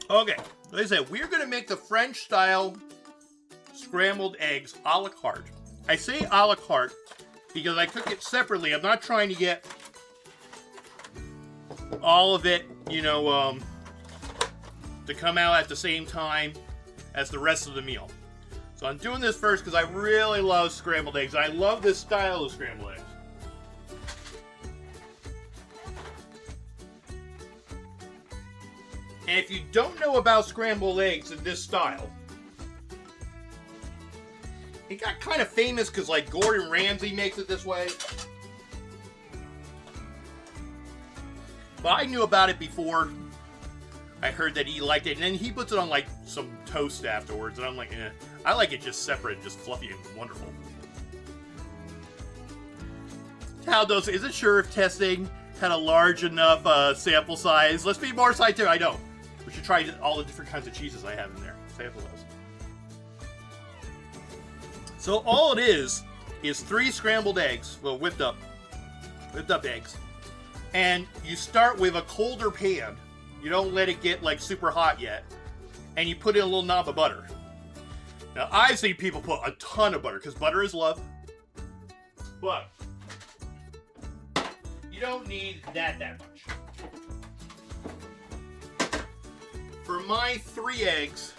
Okay, like I said, we're going to make the French-style scrambled eggs a la carte. I say a la carte because I cook it separately. I'm not trying to get all of it, you know, to come out at the same time as the rest of the meal. So I'm doing this first because I really love scrambled eggs. I love this style of scrambled eggs. And if you don't know about scrambled eggs in this style, it got kind of famous because like Gordon Ramsay makes it this way. But I knew about it before I heard that he liked it, and then he puts it on like some toast afterwards, and I'm like, eh. I like it just separate, just fluffy and wonderful. Taldos isn't sure if testing had a large enough sample size. Let's be more scientific. I know. We should try all the different kinds of cheeses I have in there. Sample those. So all it is 3 scrambled eggs, well, whipped up eggs, and you start with a colder pan. You don't let it get like super hot yet, and you put in a little knob of butter. Now I've seen people put a ton of butter because butter is love, but you don't need that much. For my 3 eggs,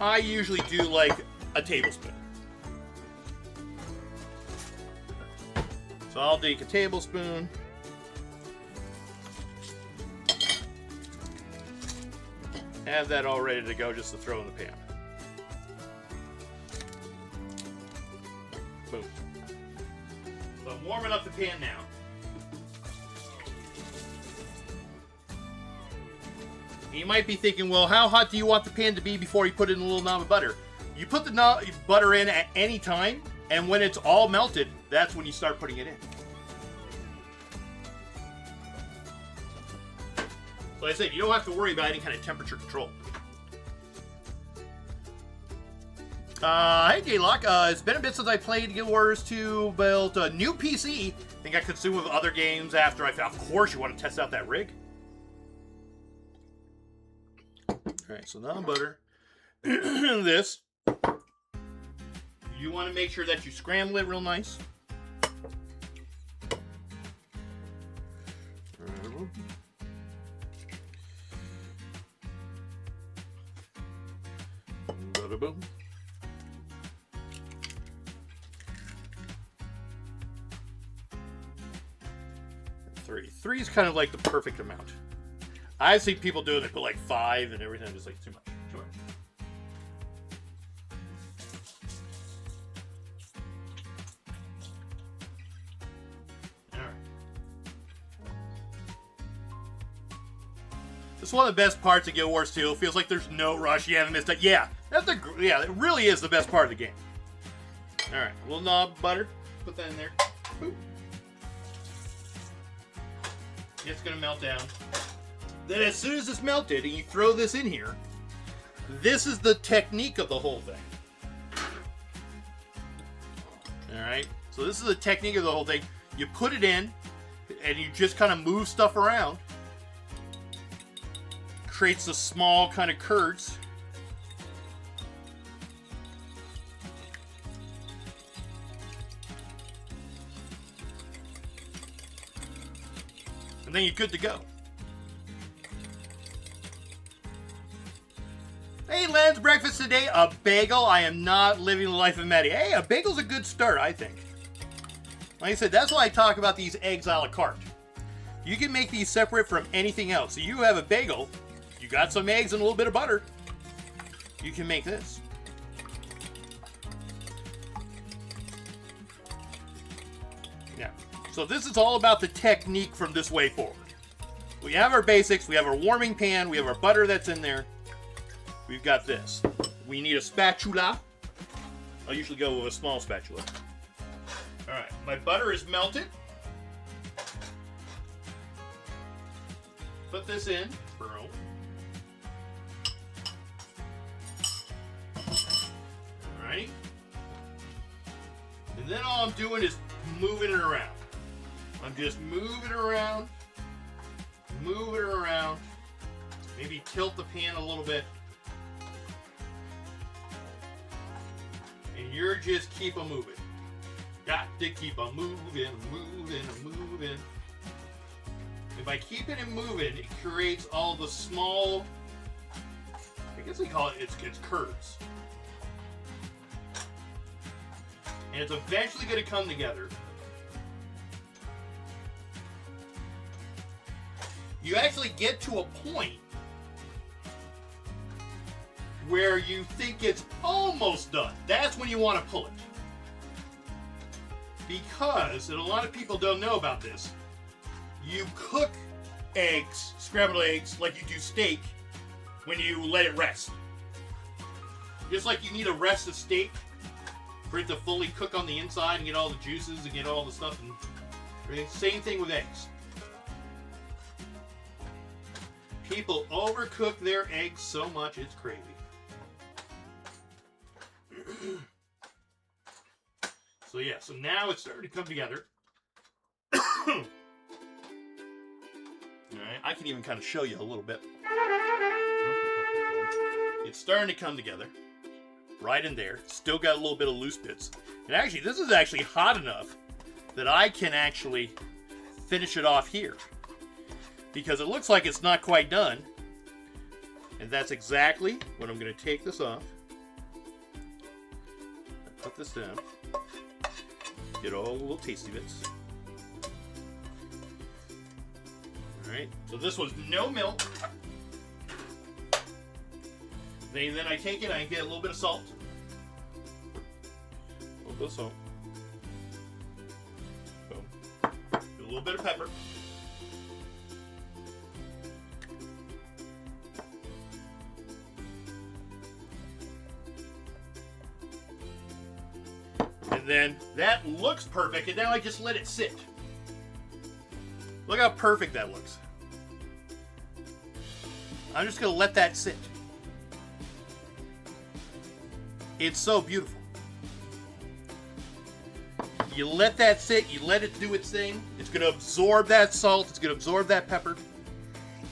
I usually do like a tablespoon. So I'll take a tablespoon. Have that all ready to go just to throw in the pan. Boom. So I'm warming up the pan now. You might be thinking, well, how hot do you want the pan to be before you put in a little knob of butter? You put the butter in at any time, and when it's all melted, that's when you start putting it in. So like I said, you don't have to worry about any kind of temperature control. Hey J-Lock, it's been a bit since I played Guild Wars 2, built a new PC. Think I consumed with other games after I found. Of course you want to test out that rig. Alright, so now butter. This. You want to make sure that you scramble it real nice. Bada boom. Three is kind of like the perfect amount. I see people doing it, put like 5 and everything. I'm just like, too much. Too much. Alright. This is one of the best parts of Guild Wars 2. It feels like there's no rush. You haven't missed it. Yeah, it really is the best part of the game. Alright, a little knob of butter. Put that in there. Boop. It's going to melt down. Then as soon as it's melted and you throw this in here, this is the technique of the whole thing. Alright, so this is the technique of the whole thing. You put it in, and you just kind of move stuff around. Creates the small kind of curds. And then you're good to go. Hey, Len's breakfast today, a bagel. I am not living the life of Maty. Hey, a bagel's a good start, I think. Like I said, that's why I talk about these eggs a la carte. You can make these separate from anything else. So you have a bagel, you got some eggs and a little bit of butter, you can make this. Yeah. So this is all about the technique from this way forward. We have our basics, we have our warming pan, we have our butter that's in there. We've got this. We need a spatula. I'll usually go with a small spatula. Alright, my butter is melted. Put this in. Alrighty. And then all I'm doing is moving it around. I'm just moving it around. Moving it around. Maybe tilt the pan a little bit. And you're just keep a moving. Got to keep on moving, moving, moving. And by keeping it moving, it creates all the small, I guess we call it, it's curves. And it's eventually going to come together. You actually get to a point where you think it's almost done. That's when you want to pull it. Because, and a lot of people don't know about this, you cook eggs, scrambled eggs, like you do steak when you let it rest. Just like you need to rest a steak for it to fully cook on the inside and get all the juices and get all the stuff. And everything. Same thing with eggs. People overcook their eggs so much, it's crazy. So yeah, so now it's starting to come together. Alright, I can even kind of show you a little bit. It's starting to come together. Right in there. Still got a little bit of loose bits. And actually, this is actually hot enough that I can actually finish it off here. Because it looks like it's not quite done. And that's exactly when I'm going to take this off. Put this down. Get all the little tasty bits. Alright, so this was no milk. Then I take it, I get a little bit of salt. A little bit of salt. Boom. A little bit of pepper. And then that looks perfect, and now I just let it sit. Look how perfect that looks. I'm just going to let that sit. It's so beautiful. You let that sit, you let it do its thing. It's going to absorb that salt, it's going to absorb that pepper.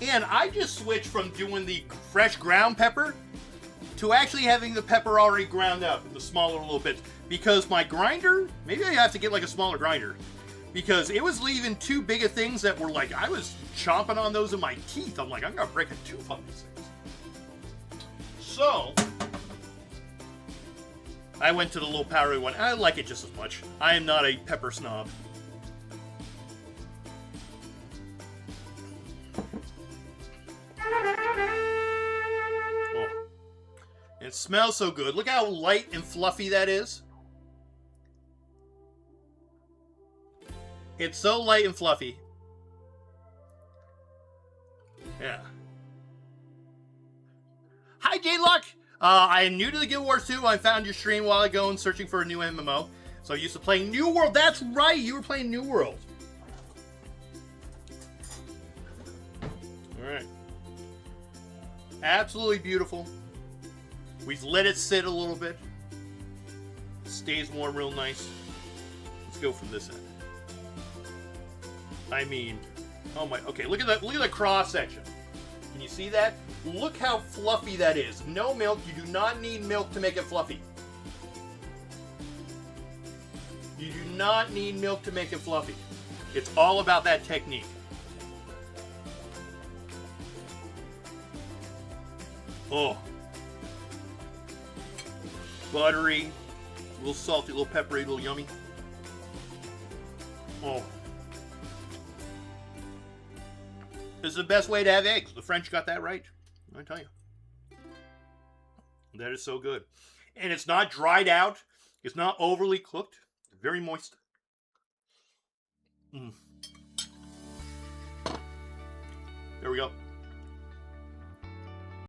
And I just switched from doing the fresh ground pepper to actually having the pepper already ground up in the smaller little bits. Because my grinder, maybe I have to get like a smaller grinder. Because it was leaving too big of things that were like, I was chomping on those in my teeth. I'm like, I'm going to break a tooth on these things. So, I went to the little powdery one. I like it just as much. I am not a pepper snob. Oh. It smells so good. Look how light and fluffy that is. It's so light and fluffy. Yeah. Hi, J-Luck! I am new to the Guild Wars 2. I found your stream a while ago and searching for a new MMO. So I used to play New World. That's right! You were playing New World. Alright. Absolutely beautiful. We've let it sit a little bit. Stays warm real nice. Let's go from this end. I mean, oh my, okay, look at the cross section. Can you see that? Look how fluffy that is. No milk, you do not need milk to make it fluffy. You do not need milk to make it fluffy. It's all about that technique. Oh. Buttery, a little salty, a little peppery, a little yummy. Oh. This is the best way to have eggs. The French got that right. I tell you. That is so good. And it's not dried out. It's not overly cooked. It's very moist. Mm. There we go.